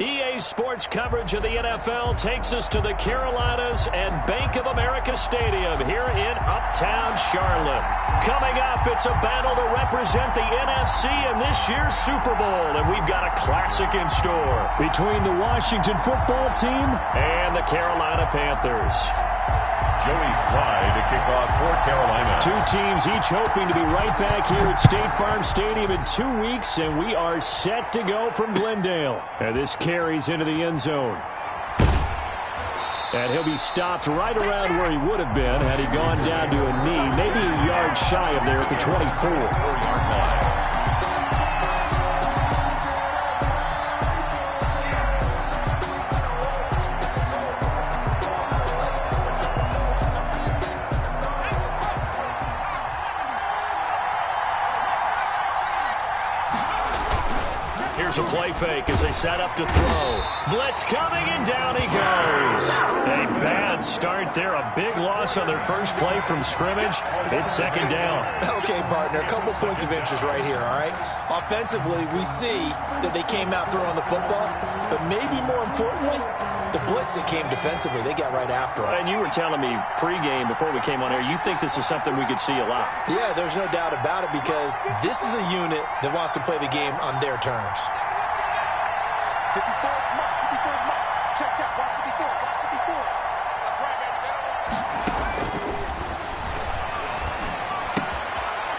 EA Sports coverage of the NFL takes us to the Carolinas and Bank of America Stadium here in Uptown Charlotte. Coming up, it's a battle to represent the NFC in this year's Super Bowl, and we've got a classic in store between the Washington football team and the Carolina Panthers. Joey Sly to kick off for Carolina. Two teams each hoping to be right back here at State Farm Stadium in 2 weeks, and we are set to go from Glendale. And this carries into the end zone. And he'll be stopped right around where he would have been had he gone down to a knee, maybe a yard shy of there at the 24. 4-yard line. Here's a play fake as they set up to throw. Blitz coming, and down he goes. A bad start there. A big loss on their first play from scrimmage. It's second down. Okay, partner, a couple points of interest right here, all right? Offensively, we see that they came out throwing the football, but maybe more importantly, the blitz that came defensively, they got right after it. And you were telling me pregame before we came on here, you think this is something we could see a lot. Yeah, there's no doubt about it because this is a unit that wants to play the game on their terms. 54, mark, check, block 54, block 54. That's right, baby.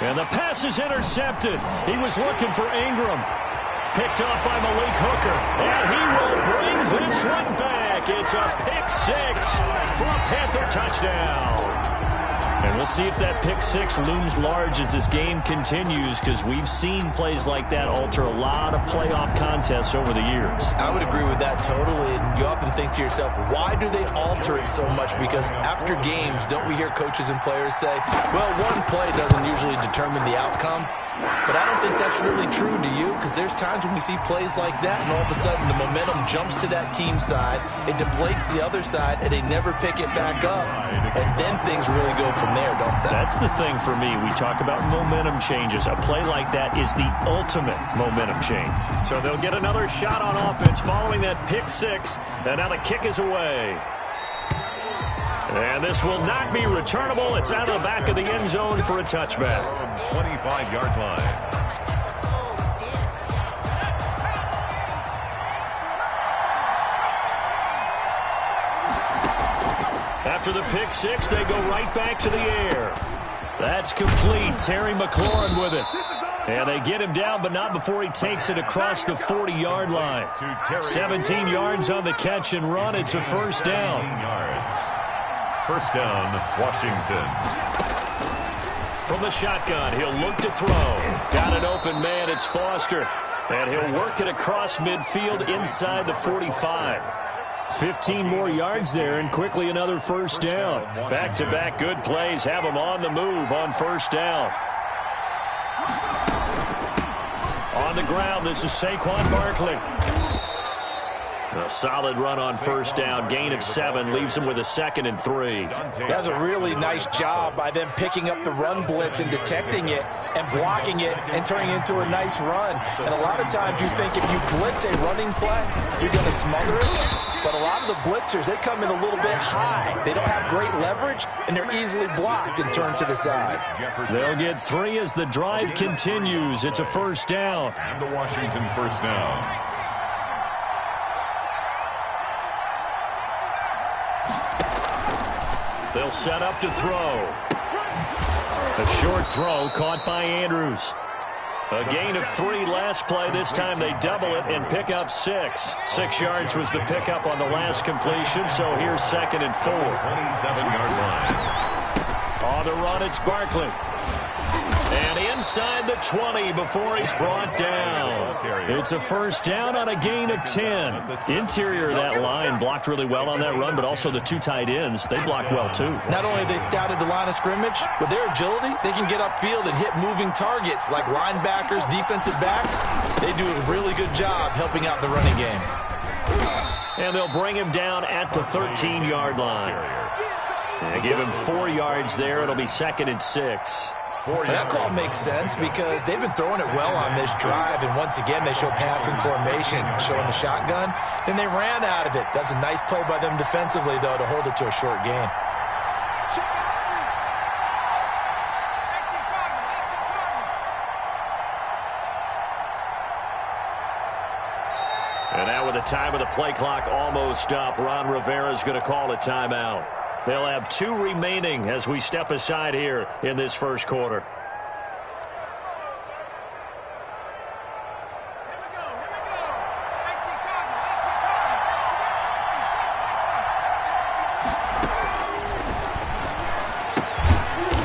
And the pass is intercepted. He was looking for Ingram. Picked up by Malik Hooker. And he will bring this one back. It's a pick six for a Panther touchdown. And we'll see if that pick six looms large as this game continues, because we've seen plays like that alter a lot of playoff contests over the years. I would agree with that totally. And you often think to yourself, why do they alter it so much? Because after games, don't we hear coaches and players say, well, one play doesn't usually determine the outcome? But I don't think that's really true, do you? Because there's times when we see plays like that, and all of a sudden the momentum jumps to that team side, it deflates the other side, and they never pick it back up. And then things really go from there, don't they? That's the thing for me. We talk about momentum changes. A play like that is the ultimate momentum change. So they'll get another shot on offense following that pick six, and now the kick is away. And this will not be returnable. It's out of the back of the end zone for a touchback. 25-yard line. After the pick six, they go right back to the air. That's complete. Terry McLaurin with it. And they get him down, but not before he takes it across the 40-yard line. 17 yards on the catch and run. It's a first down. First down, Washington. From the shotgun, he'll look to throw. Got an open man, it's Foster. And he'll work it across midfield inside the 45. 15 more yards there, and quickly another first down. Back-to-back good plays have him on the move on first down. On the ground, this is Saquon Barkley. A solid run on first down. Gain of 7 leaves him with a 2nd and 3. That's a really nice job by them picking up the run blitz and detecting it and blocking it and turning it into a nice run. And a lot of times you think if you blitz a running play, you're going to smother it. But a lot of the blitzers, they come in a little bit high. They don't have great leverage, and they're easily blocked and turned to the side. They'll get 3 as the drive continues. It's a first down. And the Washington first down. They'll set up to throw. A short throw caught by Andrews. A gain of 3 last play. This time they double it and pick up 6. 6 yards was the pickup on the last completion, so here's 2nd and 4. 27-yard line. On the run, it's Barkley. And inside the 20 before he's brought down. It's a first down on a gain of 10. Interior of that line blocked really well on that run, but also the 2 tight ends, they blocked well too. Not only have they scouted the line of scrimmage, with their agility, they can get upfield and hit moving targets like linebackers, defensive backs. They do a really good job helping out the running game. And they'll bring him down at the 13-yard line. And give him 4 yards there. It'll be 2nd and 6. That call makes sense because they've been throwing it well on this drive, and once again, they show passing formation, showing the shotgun. Then they ran out of it. That's a nice play by them defensively, though, to hold it to a short gain. And now with the time of the play clock almost up, Ron Rivera's going to call a timeout. They'll have 2 remaining as we step aside here in this first quarter.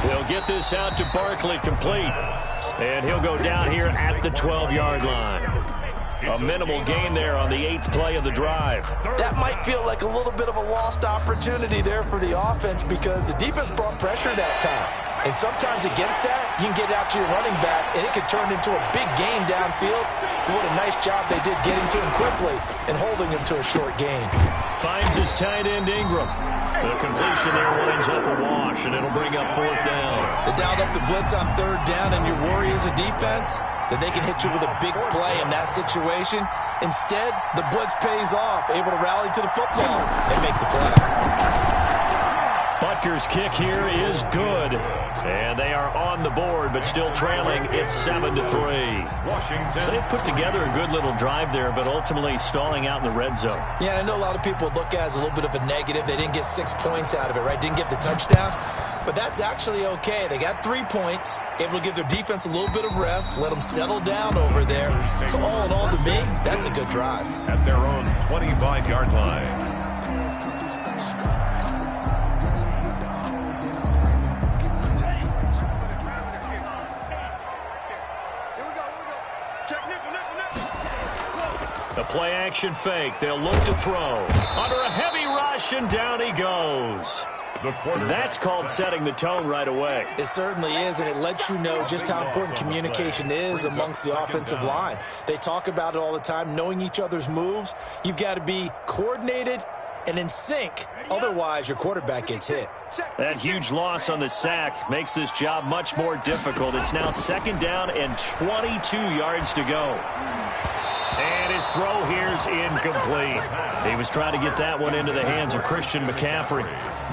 They'll get this out to Barkley complete. And he'll go down here at the 12-yard line. A minimal gain there on the 8th play of the drive. That might feel like a little bit of a lost opportunity there for the offense because the defense brought pressure that time. And sometimes against that, you can get out to your running back, and it could turn into a big gain downfield. But what a nice job they did getting to him quickly and holding him to a short gain. Finds his tight end, Ingram. The completion there winds up a wash, and it'll bring up 4th down. They dialed up the blitz on 3rd down, and your worry as a defense that they can hit you with a big play in that situation. Instead, the blitz pays off, able to rally to the football and make the play. Butker's kick here is good. And they are on the board, but still trailing. It's 7-3. Washington. So they put together a good little drive there, but ultimately stalling out in the red zone. Yeah, I know a lot of people look at it as a little bit of a negative. They didn't get 6 points out of it, right? Didn't get the touchdown. But that's actually okay. They got 3 points, able to give their defense a little bit of rest, let them settle down over there. So all in all, to me, that's a good drive. At their own 25-yard line. The play-action fake. They'll look to throw. Under a heavy rush, and down he goes. That's called setting the tone right away. It certainly is, and it lets you know just how important communication is amongst the offensive line. They talk about it all the time, knowing each other's moves. You've got to be coordinated and in sync. Otherwise, your quarterback gets hit. That huge loss on the sack makes this job much more difficult. It's now 2nd down and 22 yards to go. And his throw here's incomplete. He was trying to get that one into the hands of Christian McCaffrey.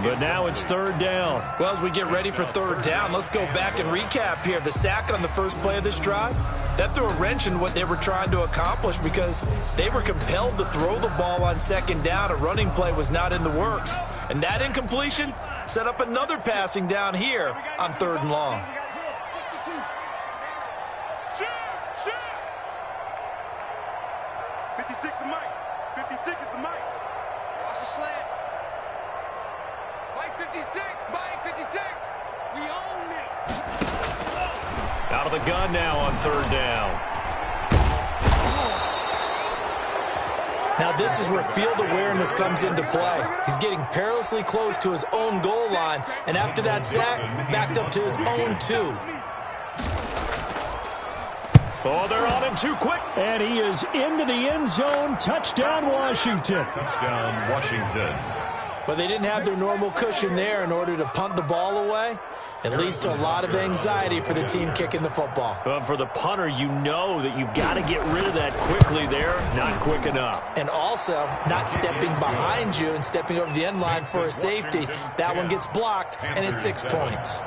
But now it's 3rd down. Well, as we get ready for 3rd down, let's go back and recap here. The sack on the first play of this drive, that threw a wrench in what they were trying to accomplish because they were compelled to throw the ball on 2nd down. A running play was not in the works. And that incompletion set up another passing down here on 3rd and long. 56 is Mike. 56 is the Mike. Watch the slant. Mike 56. Mike 56. We own it. Out of the gun now on 3rd down. Now this is where field awareness comes into play. He's getting perilously close to his own goal line, and after that sack, backed up to his own 2. Oh, they're on him too quick. And he is into the end zone. Touchdown, Washington. Touchdown, Washington. But they didn't have their normal cushion there in order to punt the ball away. It leads to a lot of anxiety for the team kicking the football. But for the punter, you know that you've got to get rid of that quickly there. Not quick enough. And also, not stepping behind you and stepping over the end line for a safety. That one gets blocked, and it's 6 points.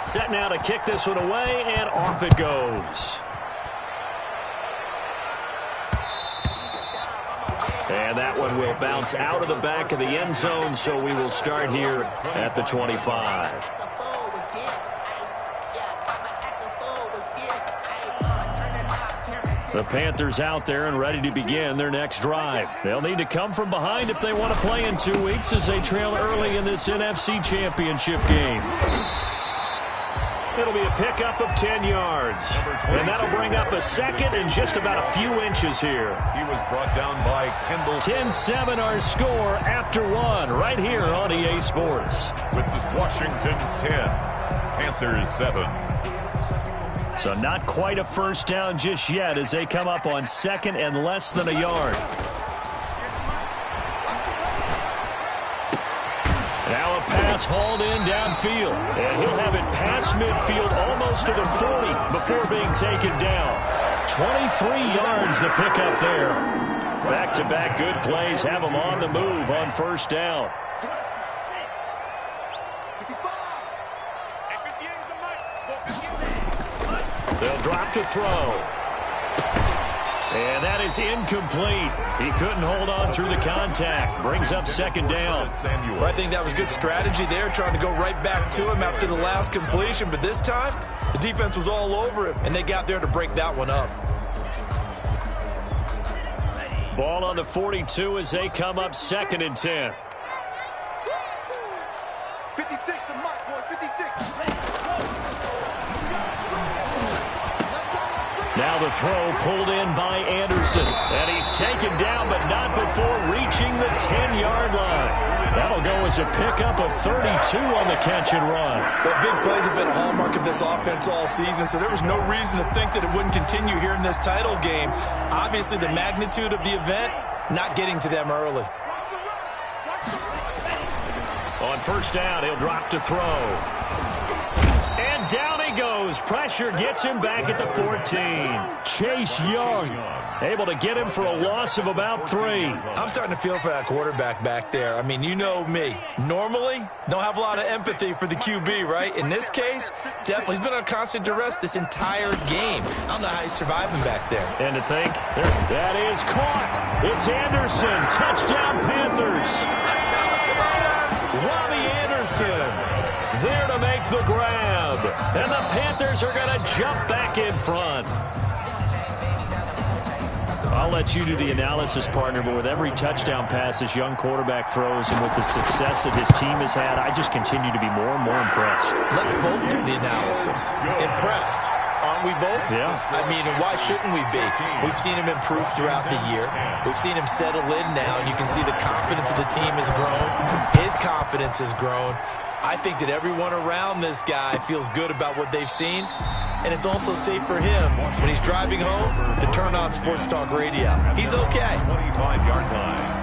Set now to kick this one away, and off it goes. And that one will bounce out of the back of the end zone, so we will start here at the 25. The Panthers out there and ready to begin their next drive. They'll need to come from behind if they want to play in 2 weeks as they trail early in this NFC Championship game. It'll be a pickup of 10 yards. And that'll bring up a 2nd and just about a few inches here. He was brought down by Kendall. 10-7 our score after 1 right here on EA Sports. With this Washington 10, Panthers 7. So not quite a first down just yet as they come up on 2nd and less than a yard. pass hauled in downfield. And he'll have it past midfield almost to the 40 before being taken down. 23 yards the pickup there. Back-to-back good plays have them on the move on first down. They'll drop to throw. And that is incomplete. He couldn't hold on through the contact. Brings up second down. Well, I think that was good strategy there, trying to go right back to him after the last completion. But this time, the defense was all over him, and they got there to break that one up. Ball on the 42 as they come up 2nd and 10. 56 to Mike, boys, 56. Now the throw pulled in by Anderson. And he's taken down, but not before reaching the 10-yard line. That'll go as a pickup of 32 on the catch and run. Well, big plays have been a hallmark of this offense all season, so there was no reason to think that it wouldn't continue here in this title game. Obviously, the magnitude of the event not getting to them early. On first down, he'll drop to throw. And down he goes. Pressure gets him back at the 14. Chase Young able to get him for a loss of about 3. I'm starting to feel for that quarterback back there. I mean, you know me. Normally, don't have a lot of empathy for the QB, right? In this case, definitely. He's been on constant duress this entire game. I don't know how he's surviving back there. And to think, that is caught. It's Anderson. Touchdown, Panthers. Robbie Anderson there to make the grab. And the Panthers are going to jump back in front. I'll let you do the analysis, partner, but with every touchdown pass this young quarterback throws and with the success that his team has had, I just continue to be more and more impressed. Let's both do the analysis. Impressed. Aren't we both? Yeah. I mean, why shouldn't we be? We've seen him improve throughout the year. We've seen him settle in now, and you can see the confidence of the team has grown. His confidence has grown. I think that everyone around this guy feels good about what they've seen, and it's also safe for him when he's driving home to turn on Sports Talk Radio. He's okay. 25-yard line.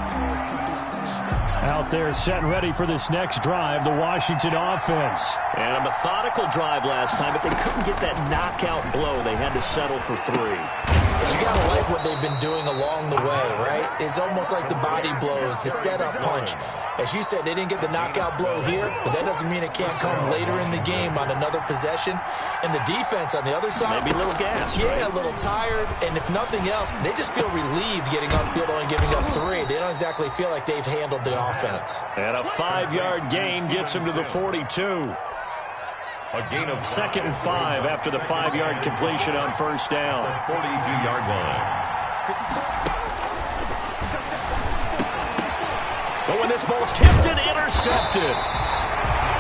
Out there set and ready for this next drive, the Washington offense. And a methodical drive last time, but they couldn't get that knockout blow. They had to settle for 3. But you got to like what they've been doing along the way, right? It's almost like the body blows, the setup punch. As you said, they didn't get the knockout blow here, but that doesn't mean it can't come later in the game on another possession. And the defense on the other side, maybe a little gassed. Yeah, right? A little tired. And if nothing else, they just feel relieved getting upfield, only giving up 3. They don't exactly feel like they've handled the offense. And a 5-yard gain gets him to the 42. A gain of 2nd and 5 after the 5-yard completion on first down. 42-yard line. But when this ball's tipped and intercepted,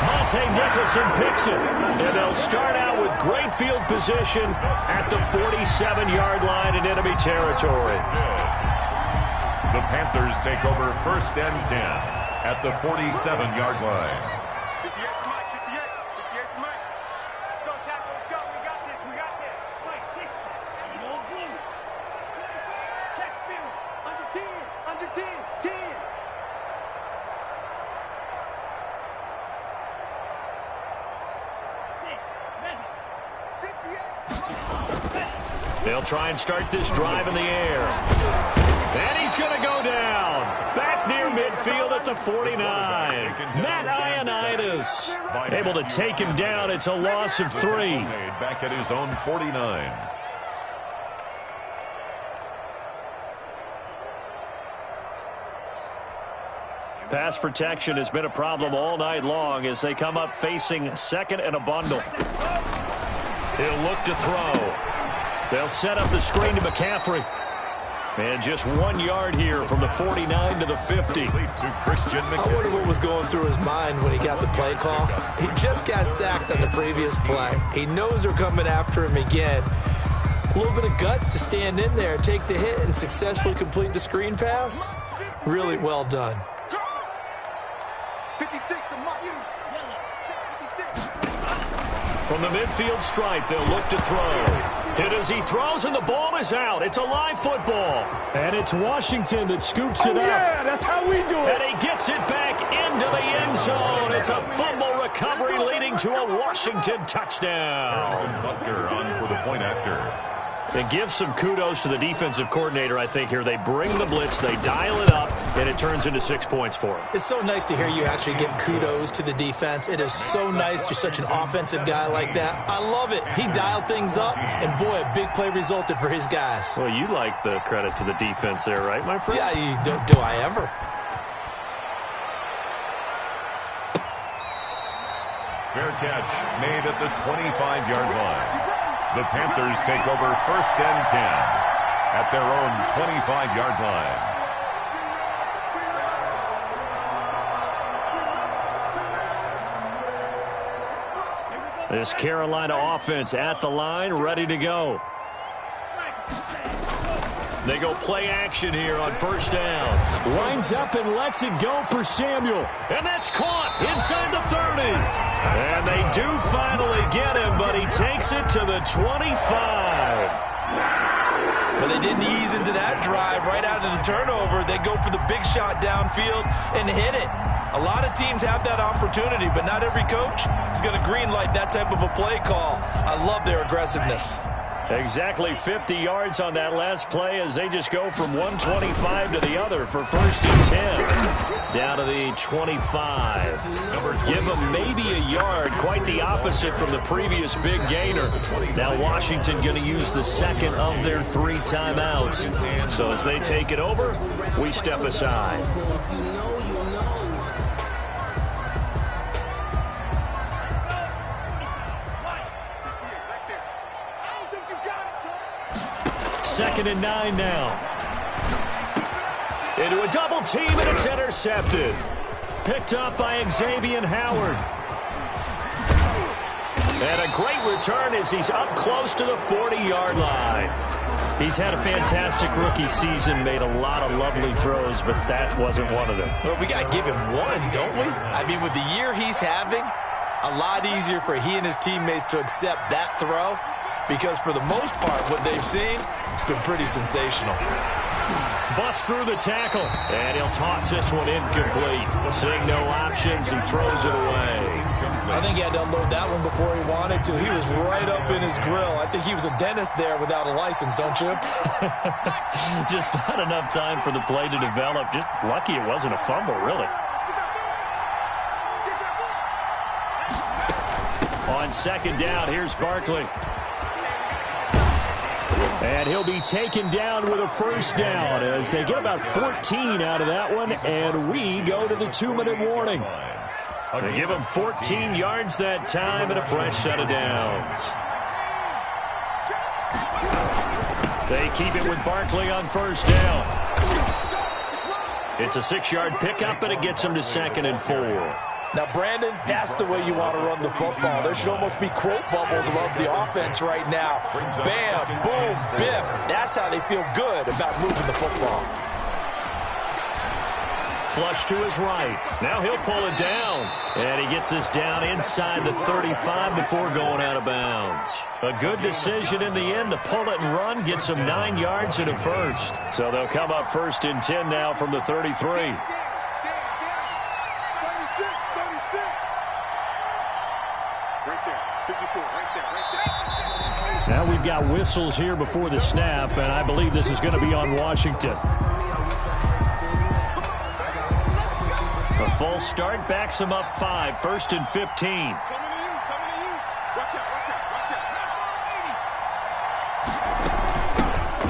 Monte Nicholson picks it. And they'll start out with great field position at the 47-yard line in enemy territory. The Panthers take over 1st and 10 at the 47-yard line. 58 to Mike, 58 to Mike. Let's go, tackle, let's go. We got this, we got this. Mike, 60. You know, blue. Check field. Under 10, 10. They'll try and start this drive in the air. And he's going to go down. Back near midfield at the 49. Matt Ioannidis able to take him down. It's a loss of 3. Back at his own 49. Pass protection has been a problem all night long as they come up facing 2nd and a bundle. He'll look to throw. They'll set up the screen to McCaffrey. And just 1 yard here from the 49 to the 50. I wonder what was going through his mind when he got the play call. He just got sacked on the previous play. He knows they're coming after him again. A little bit of guts to stand in there, take the hit, and successfully complete the screen pass. Really well done. 56 to Mike. 56. From the midfield stripe, they'll look to throw. Hit as he throws, and the ball is out. It's a live football. And it's Washington that scoops it up. Yeah, that's how we do it. And he gets it back into the end zone. It's a fumble recovery leading to a Washington touchdown. Butker on for the point after. And give some kudos to the defensive coordinator, I think, here. They bring the blitz, they dial it up, and it turns into 6 points for him. It's so nice to hear you actually give kudos to the defense. It is so nice you're such an offensive guy like that. I love it. He dialed things up, and boy, a big play resulted for his guys. Well, you like the credit to the defense there, right, my friend? Yeah, do I ever? Fair catch made at the 25-yard line. The Panthers take over 1st and 10 at their own 25-yard line. This Carolina offense at the line, ready to go. They go play action here on 1st down. Lines up and lets it go for Samuel. And that's caught inside the 30. And they do finally get him, but he takes it to the 25. But they didn't ease into that drive right out of the turnover. They go for the big shot downfield and hit it. A lot of teams have that opportunity, but not every coach is going to greenlight that type of a play call. I love their aggressiveness. Exactly 50 yards on that last play as they just go from 125 to the other for 1st and 10. Down to the 25. Give them maybe a yard, quite the opposite from the previous big gainer. Now Washington going to use the second of their 3 timeouts. So as they take it over, we step aside. Second and 9 now. Into a double team, and it's intercepted. Picked up by Xavier Howard. And a great return as he's up close to the 40-yard line. He's had a fantastic rookie season, made a lot of lovely throws, but that wasn't one of them. Well, we got to give him one, don't we? I mean, with the year he's having, a lot easier for he and his teammates to accept that throw, because for the most part, what they've seen, it's been pretty sensational. Bust through the tackle, and he'll toss this one incomplete. Seeing no options, he throws it away. I think he had to unload that one before he wanted to. He was right up in his grill. I think he was a dentist there without a license, don't you? Just not enough time for the play to develop. Just lucky it wasn't a fumble, really. On 2nd down, here's Barkley. And he'll be taken down with a 1st down as they get about 14 out of that one, and we go to the 2-minute warning. They give him 14 yards that time and a fresh set of downs. They keep it with Barkley on 1st down. It's a 6-yard pickup, and it gets him to 2nd and 4. Now, Brandon, that's the way you want to run the football. There should almost be quote bubbles above the offense right now. Bam, boom, biff. That's how they feel good about moving the football. Flush to his right. Now he'll pull it down. And he gets this down inside the 35 before going out of bounds. A good decision in the end to pull it and run. Gets him 9 yards and a 1st. So they'll come up 1st and 10 now from the 33. Now we've got whistles here before the snap, and I believe this is going to be on Washington. A false start backs him up 5, 1st and 15.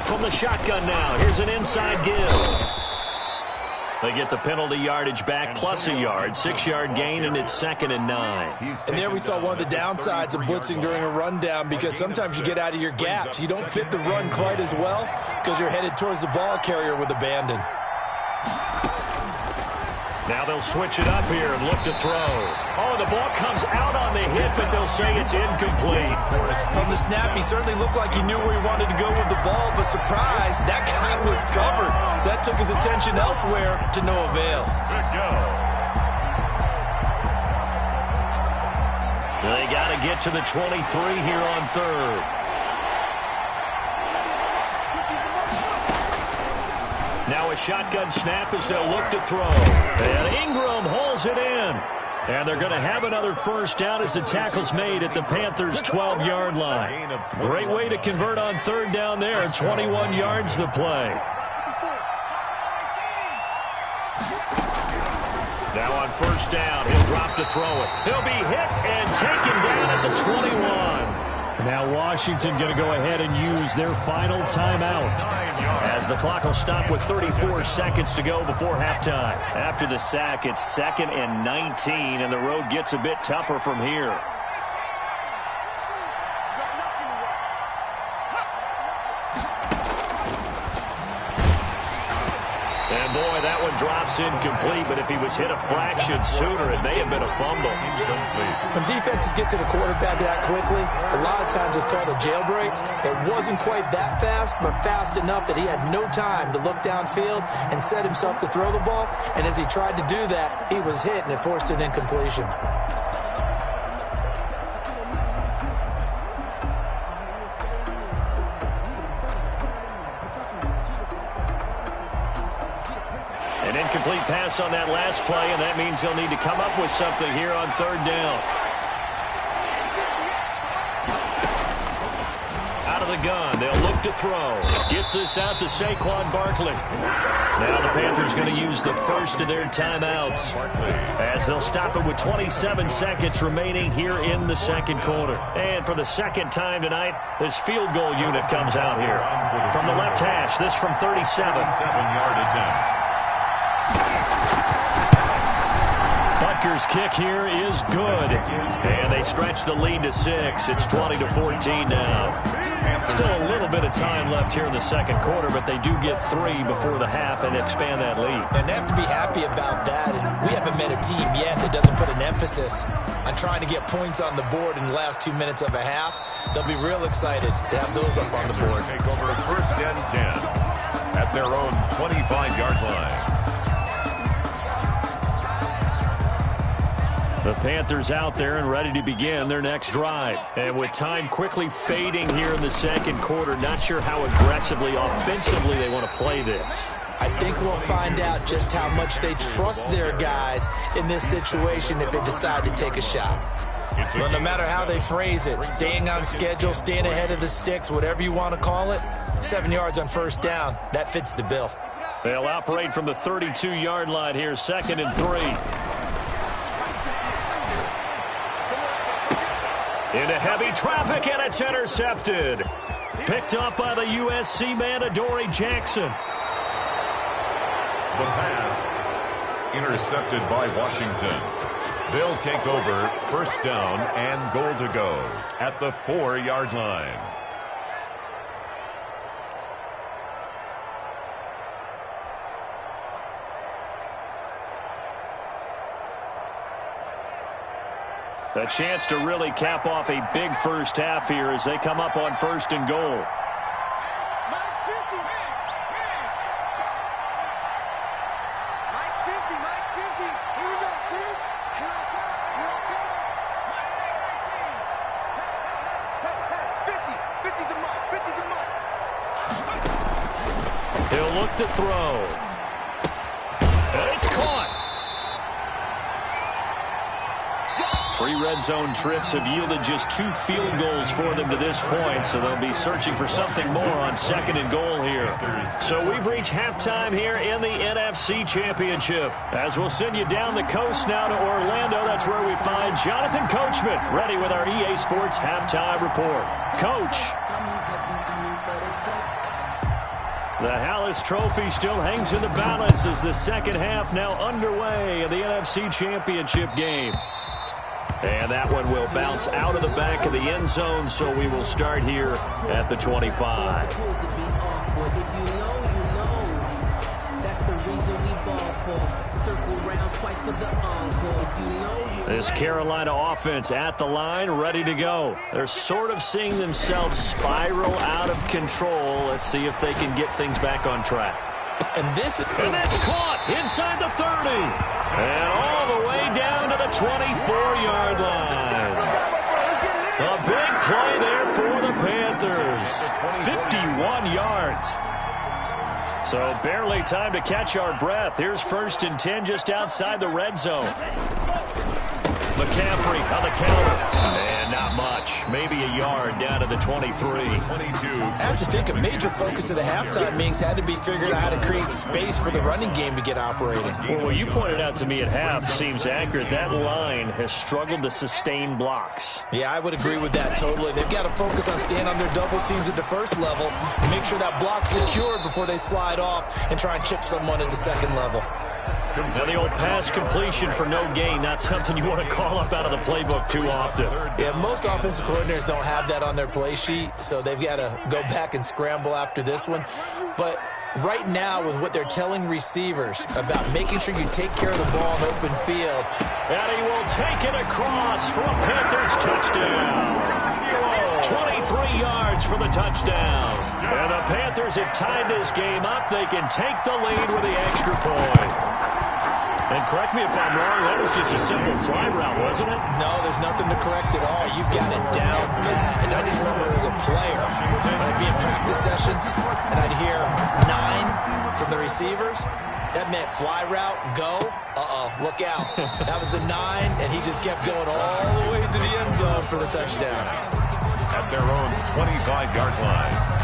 From the shotgun now, here's an inside give. They get the penalty yardage back plus a yard, 6-yard gain, and it's 2nd and 9. And there we saw one of the downsides of blitzing during a rundown, because sometimes you get out of your gaps. You don't fit the run quite as well because you're headed towards the ball carrier with abandon. Now they'll switch it up here and look to throw. Oh, the ball comes out on the hit, but they'll say it's incomplete. From the snap, he certainly looked like he knew where he wanted to go with the ball, but surprise, that guy was covered. So that took his attention elsewhere to no avail. Good go. They got to get to the 23 here on third. Now a shotgun snap as they'll look to throw. And Ingram hauls it in. And they're going to have another first down as the tackle's made at the Panthers' 12-yard line. Great way to convert on third down there. 21 yards the play. Now on first down, he'll drop to throw it. He'll be hit and taken down at the 21. Now Washington going to go ahead and use their final timeout, as the clock will stop with 34 seconds to go before halftime. After the sack, it's 2nd and 19, and the road gets a bit tougher from here. And boy, that one drops incomplete, but if he was hit a fraction sooner, it may have been a fumble. When defenses get to the quarterback that quickly, a lot of times it's called a jailbreak. It wasn't quite that fast, but fast enough that he had no time to look downfield and set himself to throw the ball. And as he tried to do that, he was hit, and it forced an incompletion. An incomplete pass on that last play, and that means they'll need to come up with something here on third down. Out of the gun, they'll look to throw. Gets this out to Saquon Barkley. Now the Panthers going to use the first of their timeouts, as they'll stop it with 27 seconds remaining here in the second quarter. And for the second time tonight, this field goal unit comes out here. From the left hash, this from 37. 7-yard attempt. Butker's kick here is good, and they stretch the lead to 6. It's 20-14 now. Still a little bit of time left here in the second quarter, but they do get 3 before the half and expand that lead. And they have to be happy about that, and we haven't met a team yet that doesn't put an emphasis on trying to get points on the board in the last 2 minutes of a half. They'll be real excited to have those up on the board. Take over 1st and 10 at their own 25-yard line. The Panthers out there and ready to begin their next drive. And with time quickly fading here in the second quarter, not sure how aggressively, offensively they want to play this. I think we'll find out just how much they trust their guys in this situation if they decide to take a shot. Well, no matter how they phrase it, staying on schedule, staying ahead of the sticks, whatever you want to call it, 7 yards on first down, that fits the bill. They'll operate from the 32-yard line here, 2nd and 3. Into heavy traffic, and it's intercepted. Picked up by the USC man, Adoree Jackson. The pass intercepted by Washington. They'll take over 1st down and goal to go at the 4-yard line. A chance to really cap off a big first half here as they come up on 1st and goal. Mike's 50. Mike's 50. Mike's 50. Here we go, dude. Here I come. Here I come. Hey, 50. 50 to Mike. 50 to Mike. He'll look to throw. And it's caught. 3 red zone trips have yielded just 2 field goals for them to this point, so they'll be searching for something more on 2nd and goal here. So we've reached halftime here in the NFC Championship. As we'll send you down the coast now to Orlando, that's where we find Jonathan Coachman, ready with our EA Sports halftime report. Coach. The Hallis Trophy still hangs in the balance as the second half now underway in the NFC Championship game. And that one will bounce out of the back of the end zone, so we will start here at the 25. This Carolina offense at the line, ready to go. They're sort of seeing themselves spiral out of control. Let's see if they can get things back on track. And that's caught inside the 30. And all the way down to the 24-yard line. yards. So barely time to catch our breath. Here's 1st and 10 just outside the red zone. McCaffrey on the counter. And not much. Maybe a yard down to the 23. 22. I have to think a major focus of the halftime meetings had to be figuring out how to create space for the running game to get operating. Well, what you pointed out to me at half seems accurate. That line has struggled to sustain blocks. Yeah, I would agree with that totally. They've got to focus on staying on their double teams at the first level and make sure that block's secured before they slide off and try and chip someone at the second level. Now the old pass completion for no gain, not something you want to call up out of the playbook too often. Yeah, most offensive coordinators don't have that on their play sheet, so they've got to go back and scramble after this one. But right now, with what they're telling receivers about making sure you take care of the ball in open field. And he will take it across for a Panthers touchdown. 23 yards for the touchdown. And the Panthers have tied this game up. They can take the lead with the extra point. And correct me if I'm wrong, that was just a simple fly route, wasn't it? No, there's nothing to correct at all. You've got it down pat. And I just remember as a player, when I'd be in practice sessions, and I'd hear 9 from the receivers, that meant fly route, go, look out. That was the 9, and he just kept going all the way to the end zone for the touchdown. At their own 25-yard line.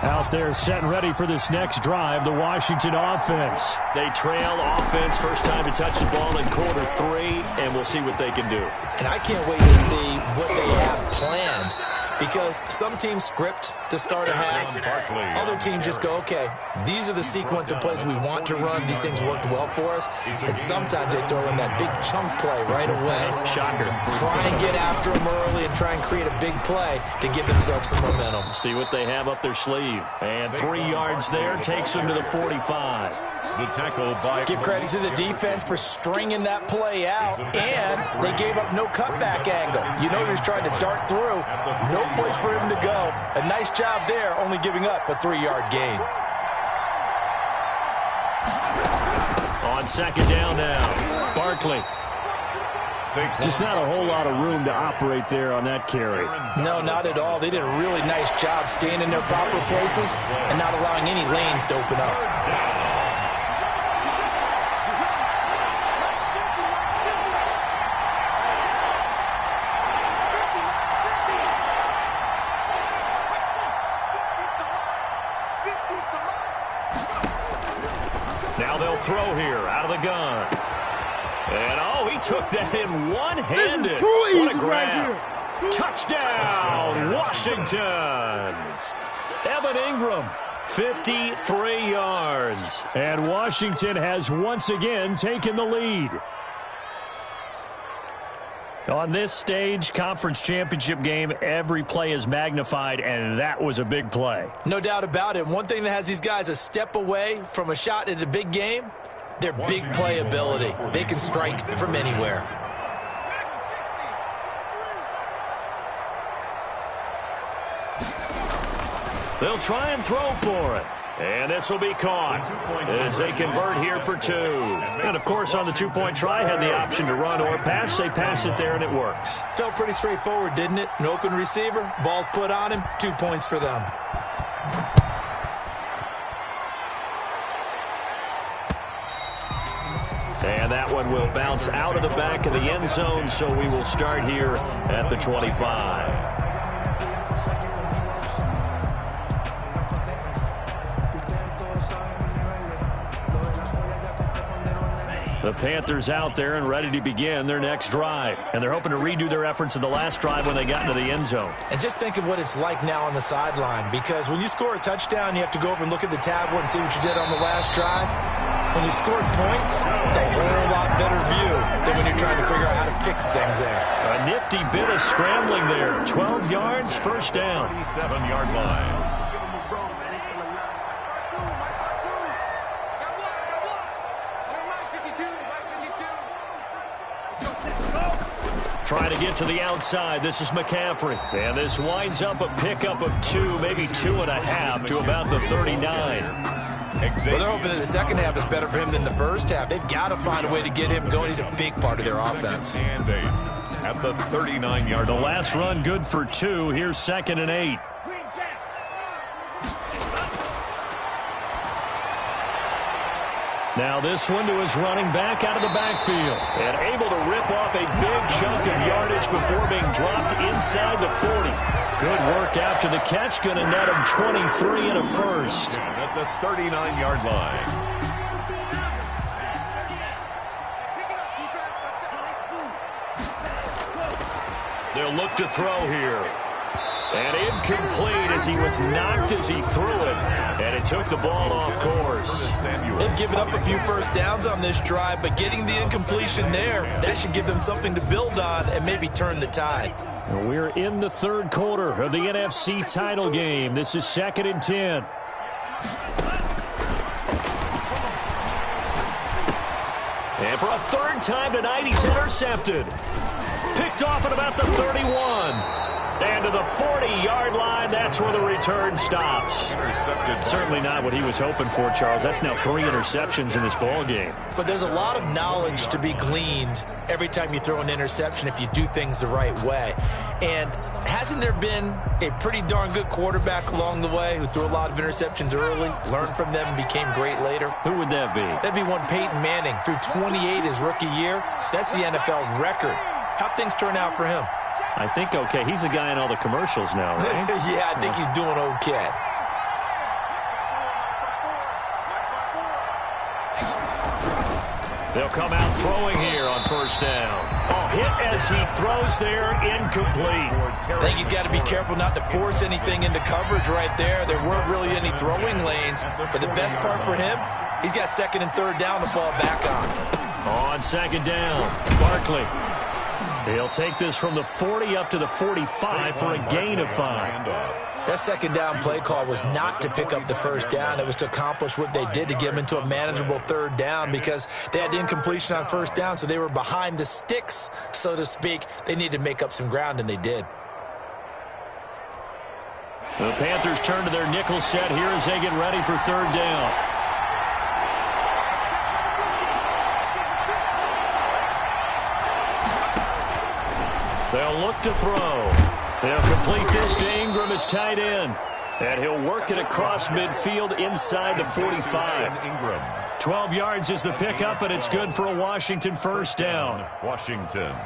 Out there set and ready for this next drive, the Washington offense. They trail offense, first time to touch the ball in quarter 3, and we'll see what they can do. And I can't wait to see what they have planned, because some teams script to start a half. Other teams just go, okay, these are the sequence of plays we want to run. These things worked well for us. And sometimes they throw in that big chunk play right away. Shocker. Try and get after them early and try and create a big play to give themselves some momentum. See what they have up their sleeve. And 3 yards there takes them to the 45. The tackle by... Give credit to the defense for stringing that play out, and they gave up no cutback angle. You know he was trying to dart through. No place for him to go. A nice job there, only giving up a 3-yard gain. On second down now, Barkley. Just not a whole lot of room to operate there on that carry. No, not at all. They did a really nice job staying in their proper places and not allowing any lanes to open up. Now they'll throw here out of the gun. And, oh, he took that in one-handed. This is too easy what a grab. right here. Touchdown, Washington. Evan Ingram, 53 yards. And Washington has once again taken the lead. On this stage, conference championship game, every play is magnified, and that was a big play. No doubt about it. One thing that has these guys a step away from a shot at a big game, their big play ability. They can strike from anywhere. They'll try and throw for it. And this will be caught as they convert here for 2. And, of course, on the 2-point try, had the option to run or pass. They pass it there, and it works. Felt pretty straightforward, didn't it? An open receiver, ball's put on him, 2 points for them. And that one will bounce out of the back of the end zone, so we will start here at the 25. The Panthers out there and ready to begin their next drive. And they're hoping to redo their efforts in the last drive when they got into the end zone. And just think of what it's like now on the sideline, because when you score a touchdown, you have to go over and look at the tablet and see what you did on the last drive. When you scored points, it's a whole lot better view than when you're trying to figure out how to fix things there. A nifty bit of scrambling there. 12 yards, first down. 37-yard line. Trying to get to the outside. This is McCaffrey. And this winds up a pickup of 2, maybe 2.5 to about the 39. Well, they're hoping that the second half is better for him than the first half. They've got to find a way to get him going. He's a big part of their offense. And 8 at the 39-yard line. The last run good for 2. Here's 2nd and 8. Now this one to his running back out of the backfield. And able to rip off a big chunk of yardage before being dropped inside the 40. Good work after the catch. Going to net him 23 and a first. At the 39-yard line. They'll look to throw here. And incomplete as he was knocked as he threw it. And it took the ball off course. They've given up a few first downs on this drive, but getting the incompletion there, that should give them something to build on and maybe turn the tide. We're in the third quarter of the NFC title game. This is 2nd and 10. And for a third time tonight, he's intercepted. Picked off at about the 31. And to the 40-yard line, that's where the return stops. Certainly not what he was hoping for, Charles. That's now 3 interceptions in this ball game. But there's a lot of knowledge to be gleaned every time you throw an interception if you do things the right way. And hasn't there been a pretty darn good quarterback along the way who threw a lot of interceptions early, learned from them, and became great later? Who would that be? That'd be one Peyton Manning. Threw 28 his rookie year. That's the NFL record. How'd things turn out for him? I think okay. He's the guy in all the commercials now, right? Yeah, I think he's doing okay. They'll come out throwing here on first down. Oh, hit as he throws there, incomplete. I think he's got to be careful not to force anything into coverage right there. There weren't really any throwing lanes, but the best part for him, he's got 2nd and 3rd down to fall back on. On 2nd down, Barkley. He'll take this from the 40 up to the 45 for a gain of 5. That 2nd down play call was not to pick up the first down. It was to accomplish what they did to get them into a manageable 3rd down because they had incompletion on first down, so they were behind the sticks, so to speak. They needed to make up some ground, and they did. The Panthers turn to their nickel set here as they get ready for 3rd down. They'll look to throw. They'll complete this to Ingram as tight end. And he'll work it across midfield inside the 45. Ingram. 12 yards is the pickup, and it's good for a Washington first down. Washington.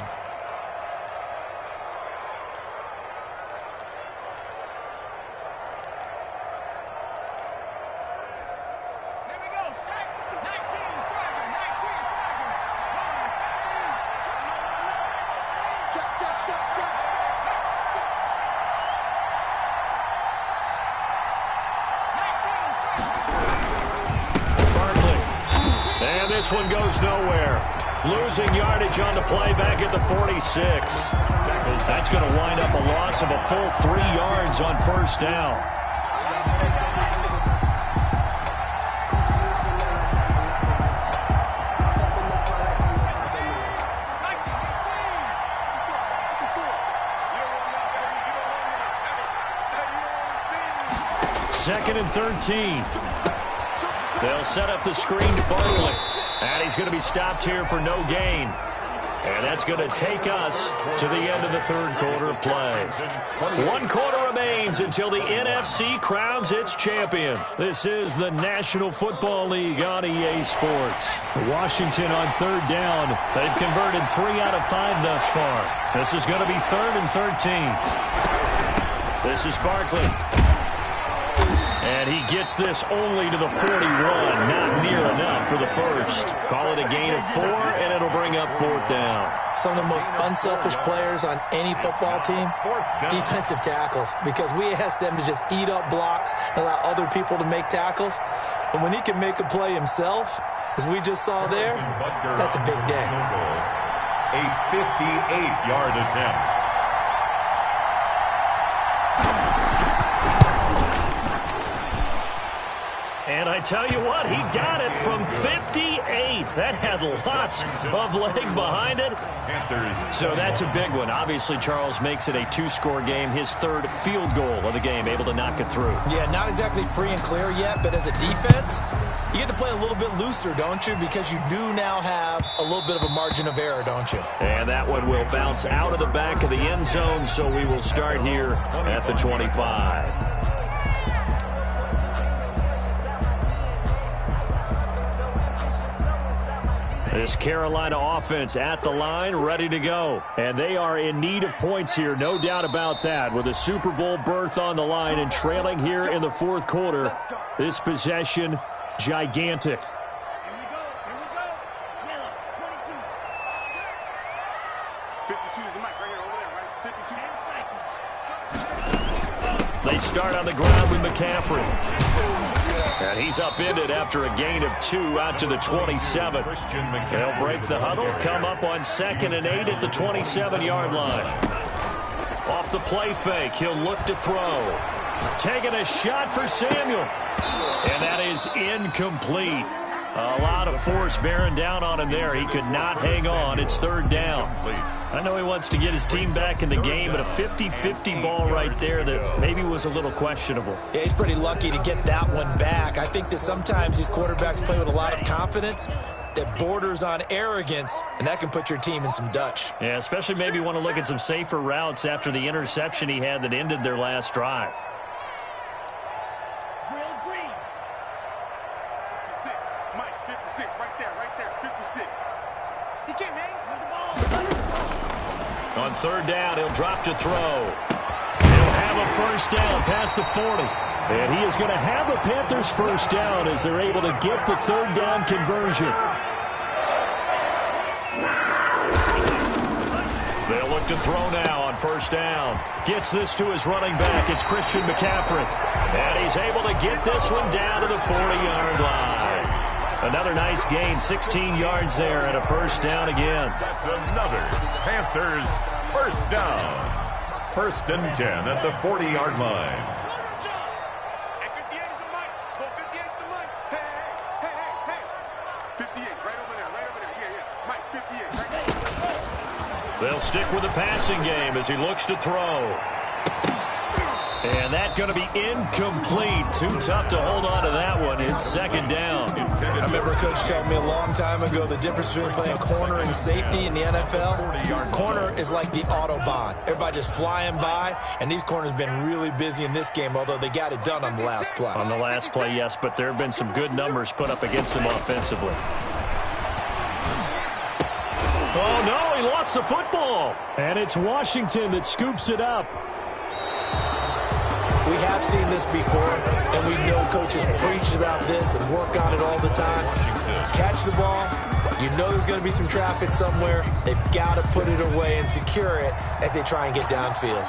This one goes nowhere. Losing yardage on the play back at the 46. That's going to wind up a loss of a full 3 yards on first down. Second and 13. They'll set up the screen to Barkley. And he's going to be stopped here for no gain. And that's going to take us to the end of the third quarter of play. 1 quarter remains until the NFC crowns its champion. This is the National Football League on EA Sports. Washington on 3rd down. They've converted 3 out of 5 thus far. This is going to be 3rd and 13. This is Barkley. And he gets this only to the 41. Not near enough for the first. Call it a gain of 4, and it'll bring up 4th down. Some of the most unselfish players on any football team, defensive tackles, because we ask them to just eat up blocks and allow other people to make tackles. But when he can make a play himself, as we just saw there, that's a big day. A 58-yard attempt. And I tell you what, he got it from 58. That had lots of leg behind it. So that's a big one. Obviously, Charles makes it a 2-score game, his 3rd field goal of the game, able to knock it through. Yeah, not exactly free and clear yet, but as a defense, you get to play a little bit looser, don't you? Because you do now have a little bit of a margin of error, don't you? And that one will bounce out of the back of the end zone, so we will start here at the 25. This Carolina offense at the line, ready to go. And they are in need of points here, no doubt about that. With a Super Bowl berth on the line and trailing here in the fourth quarter, this possession, gigantic. They start on the ground with McCaffrey. And he's upended after a gain of 2 out to the 27. They'll break the huddle, come up on 2nd and 8 at the 27-yard line. Off the play fake, he'll look to throw. Taking a shot for Samuel. And that is incomplete. A lot of force bearing down on him there. He could not hang on. It's 3rd down. I know he wants to get his team back in the game, but a 50-50 ball right there that maybe was a little questionable. Yeah, he's pretty lucky to get that one back. I think that sometimes these quarterbacks play with a lot of confidence that borders on arrogance, and that can put your team in some Dutch. Yeah, especially maybe want to look at some safer routes after the interception he had that ended their last drive. On 3rd down, he'll drop to throw. He'll have a first down past the 40. And he is going to have a Panthers first down as they're able to get the 3rd down conversion. They'll look to throw now on 1st down. Gets this to his running back. It's Christian McCaffrey. And he's able to get this one down to the 40-yard line. Another nice gain, 16 yards there and a first down again. That's another Panthers first down. 1st and 10 at the 40-yard line. Hey, 58 is the mic. 58 is the mic. Hey. 58, right over there. Yeah. Mike, 58, right there. They'll stick with the passing game as he looks to throw. And that's going to be incomplete. Too tough to hold on to that one. It's 2nd down. I remember Coach telling me a long time ago the difference between playing corner and safety in the NFL. Corner is like the Autobahn. Everybody just flying by, and these corners have been really busy in this game, although they got it done on the last play. On the last play, yes, but there have been some good numbers put up against them offensively. Oh, no, he lost the football. And it's Washington that scoops it up. We have seen this before, and we know coaches preach about this and work on it all the time. Catch the ball. You know there's going to be some traffic somewhere. They've got to put it away and secure it as they try and get downfield.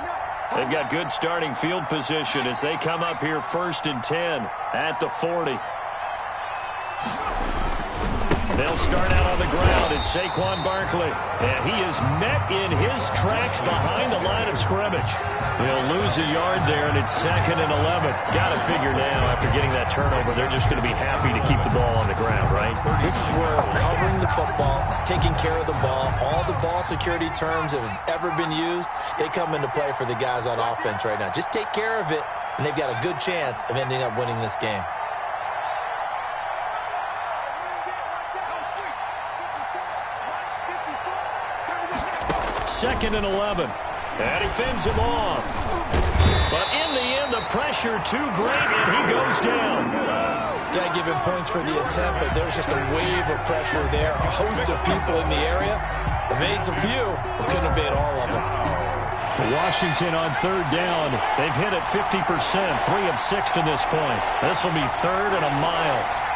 They've got good starting field position as they come up here 1st and 10 at the 40. They'll start out on the ground. It's Saquon Barkley. And he is met in his tracks behind the line of scrimmage. He'll lose a yard there, and it's 2nd and 11. Got to figure now, after getting that turnover, they're just going to be happy to keep the ball on the ground, right? This is where covering the football, taking care of the ball, all the ball security terms that have ever been used, they come into play for the guys on offense right now. Just take care of it, and they've got a good chance of ending up winning this game. 2nd and 11. And he fends him off. But in the end, the pressure too great, and he goes down. Got to give him points for the attempt, but there's just a wave of pressure there. A host of people in the area. Evades a few, but couldn't evade all of them. Washington on 3rd down. They've hit it 50%, 3 of 6 to this point. This will be 3rd and a mile.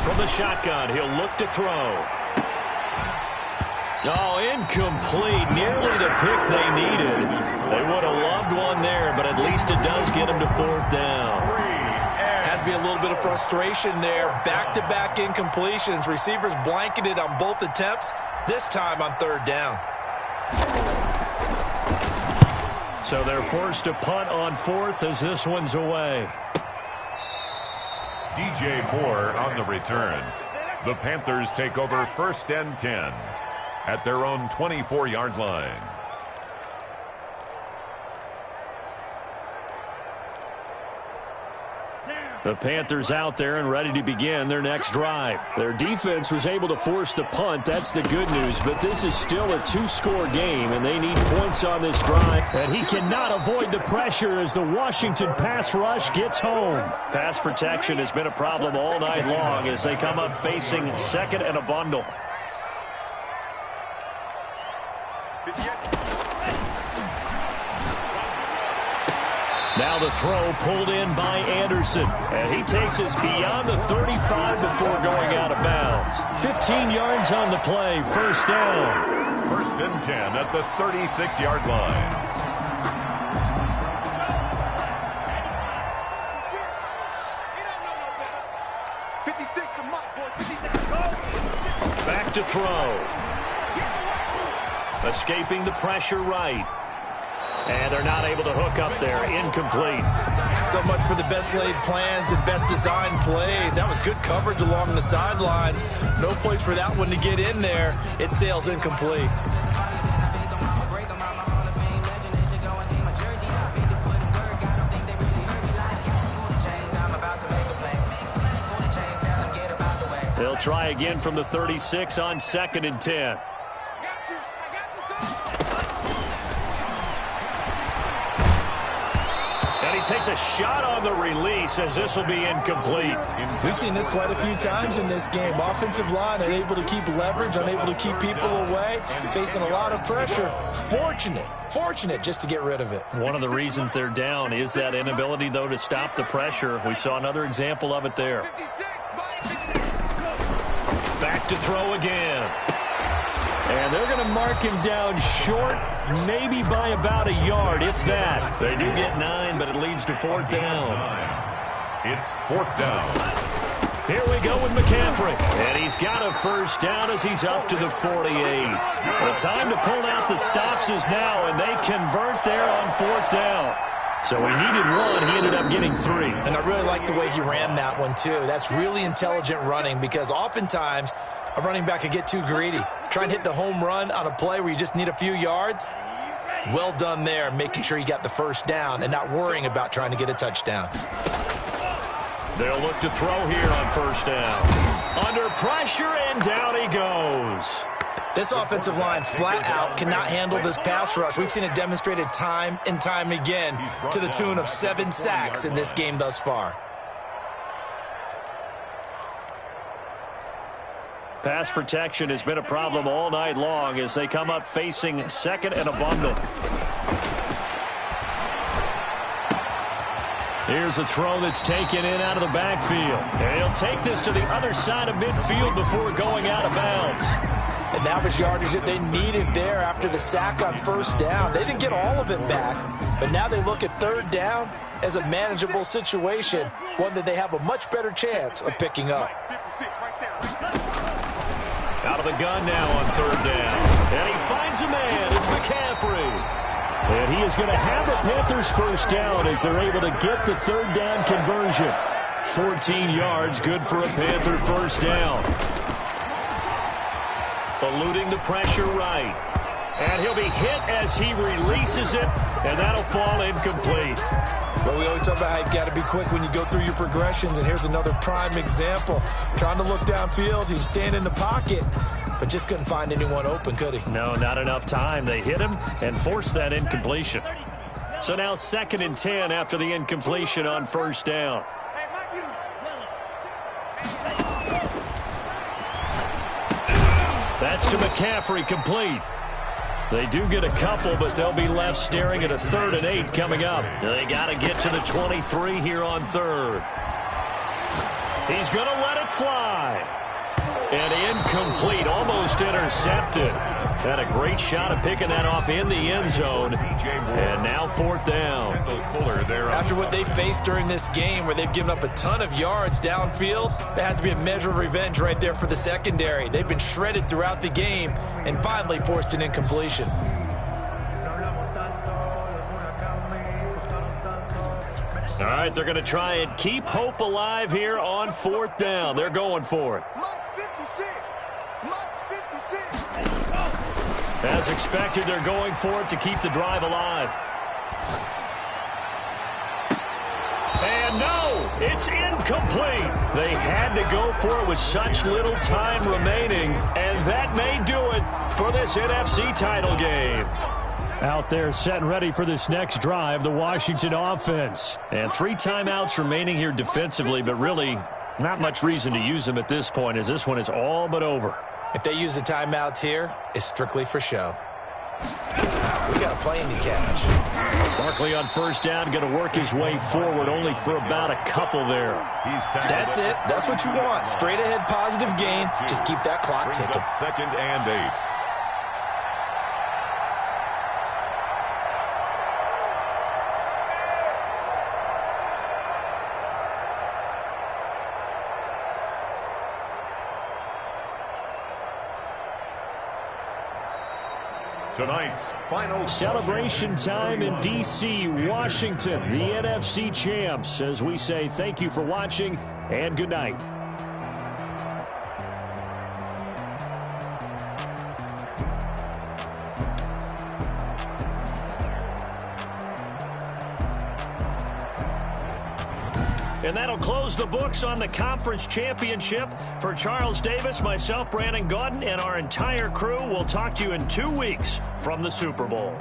From the shotgun, he'll look to throw. Oh, incomplete. Nearly the pick they needed. They would have loved one there, but at least it does get them to 4th down. Has to be a little bit of frustration there. Back-to-back incompletions. Receivers blanketed on both attempts, this time on 3rd down. So they're forced to punt on 4th as this one's away. DJ Moore on the return. The Panthers take over 1st and 10 at their own 24-yard line. Down. The Panthers out there and ready to begin their next drive. Their defense was able to force the punt. That's the good news. But this is still a two-score game, and they need points on this drive. And he cannot avoid the pressure as the Washington pass rush gets home. Pass protection has been a problem all night long as they come up facing second and a bundle. Now the throw pulled in by Anderson. And he takes us beyond the 35 before going out of bounds. 15 yards on the play. First down. First and 10 at the 36-yard line. Back to throw. Escaping the pressure right. And they're not able to hook up there. Incomplete. So much for the best laid plans and best designed plays. That was good coverage along the sidelines. No place for that one to get in there. It sails incomplete. They'll try again from the 36 on second and 10. Takes a shot on the release as this will be incomplete. We've seen this quite a few times in this game. Offensive line unable to keep leverage, unable to keep people away, facing a lot of pressure. Fortunate just to get rid of it. One of the reasons they're down is that inability, though, to stop the pressure. We saw another example of it there. Back to throw again. And they're going to mark him down short, maybe by about a yard, if that. They do get 9, but it leads to fourth down. It's fourth down. Here we go with McCaffrey. And he's got a first down as he's up to the 48. The time to pull out the stops is now, and they convert there on fourth down. So he needed 1. He ended up getting 3. And I really like the way he ran that one, too. That's really intelligent running because oftentimes a running back could get too greedy. Try and hit the home run on a play where you just need a few yards. Well done there, making sure you got the first down and not worrying about trying to get a touchdown. They'll look to throw here on first down. Under pressure, and down he goes. This offensive line flat out cannot handle this pass rush. We've seen it demonstrated time and time again to the tune of 7 sacks in this game thus far. Pass protection has been a problem all night long as they come up facing second and a bundle. Here's a throw that's taken in out of the backfield. And he'll take this to the other side of midfield before going out of bounds. And that was yardage that they needed there after the sack on first down. They didn't get all of it back, but now they look at third down as a manageable situation, one that they have a much better chance of picking up. Out of the gun now on third down. And he finds a man. It's McCaffrey. And he is going to have a Panthers first down as they're able to get the third down conversion. 14 yards, good for a Panther first down. Eluding the pressure right. And he'll be hit as he releases it, and that'll fall incomplete. Well, we always talk about how you've got to be quick when you go through your progressions, and here's another prime example. Trying to look downfield, he was standing in the pocket, but just couldn't find anyone open, could he? No, not enough time. They hit him and forced that incompletion. So now second and 10 after the incompletion on first down. That's to McCaffrey, complete. They do get a couple, but they'll be left staring at a 3rd and 8 coming up. They got to get to the 23 here on third. He's going to let it fly. And incomplete, almost intercepted. Had a great shot at picking that off in the end zone. And now fourth down. After what they faced during this game where they've given up a ton of yards downfield, there has to be a measure of revenge right there for the secondary. They've been shredded throughout the game and finally forced an incompletion. All right, they're going to try and keep hope alive here on fourth down. They're going for it. As expected, they're going for it to keep the drive alive. And no, it's incomplete. They had to go for it with such little time remaining, and that may do it for this NFC title game. Out there set and ready for this next drive, the Washington offense. And 3 timeouts remaining here defensively, but really not much reason to use them at this point, as this one is all but over. If they use the timeouts here, it's strictly for show. We got a plane to catch. Barkley on first down, going to work his way forward, only for about a couple there. That's it. That's what you want. Straight ahead positive gain. Just keep that clock ticking. 2nd and 8. Tonight's final celebration time in D.C., Washington, the NFC champs, as we say thank you for watching and good night. And that'll close the books on the conference championship. For Charles Davis, myself, Brandon Gaudin, and our entire crew, we'll talk to you in 2 weeks from the Super Bowl.